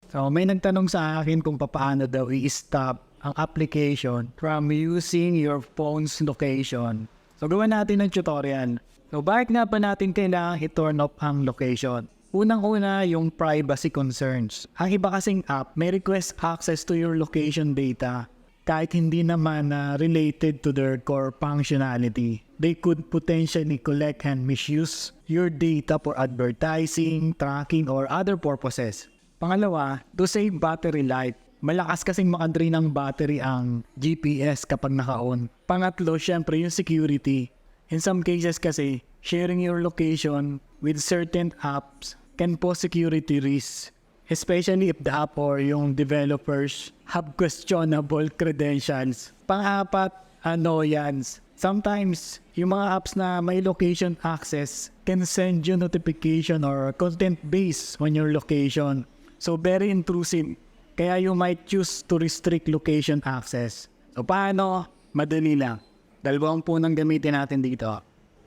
So may nagtanong sa akin kung paano daw i-stop ang application from using your phone's location. So gawin natin ng tutorial. So bakit nga ba natin kailangan i-turn off ang location? Unang-una yung privacy concerns. Ang iba kasing app may request access to your location data kahit hindi naman related to their core functionality. They could potentially collect and misuse your data for advertising, tracking, or other purposes. Pangalawa, to save battery life. Malakas kasing makadrain ng battery ang GPS kapag naka-on. Pangatlo, syempre yung security. In some cases kasi, sharing your location with certain apps can pose security risks. Especially if the app or yung developers have questionable credentials. Pang-apat, annoyance. Sometimes, yung mga apps na may location access can send you notification or content based on your location. So, very intrusive. Kaya you might choose to restrict location access. So, paano? Madali lang. Dalawang punang gamitin natin dito.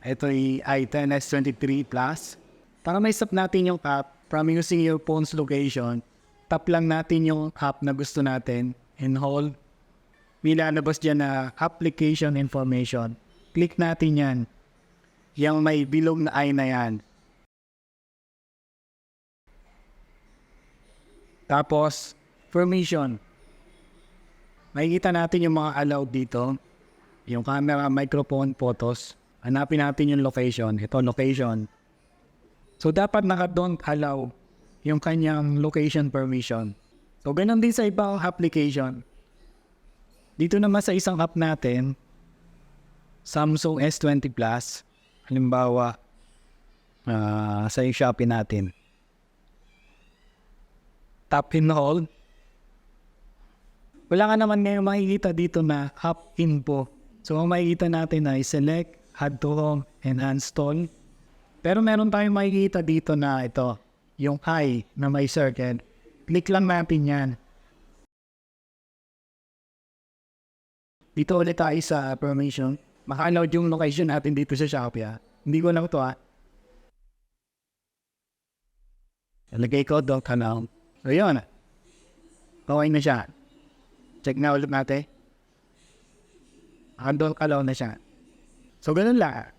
Ito ay i10 S23 Plus. Para may stop natin yung app from using your phone's location, tap lang natin yung app na gusto natin and hold. May lalabas dyan na application information. Click natin yan. Yung may bilog na eye na yan. Tapos, permission. Makikita natin yung mga allowed dito. Yung camera, microphone, photos. Hanapin natin yung location. Ito, location. So, dapat naka-don't allow yung kanyang location permission. So, ganun din sa ibang application. Dito naman sa isang app natin, Samsung S20 Plus, halimbawa, sa Shopee natin. Tap and hold. Wala ka naman ngayon makikita dito na app info. So, ang makikita natin ay select, add to home, and uninstall. Pero meron tayong makikita dito na ito, yung I na may circle. Click lang natin yan. Dito ulit tayo sa permission. Maka-load yung location natin dito sa Shopee. Hindi ko lang ito Lagay ko don't allow. So yun. Okay na siya. Check na ulit natin. Don't allow na siya. So ganun lang.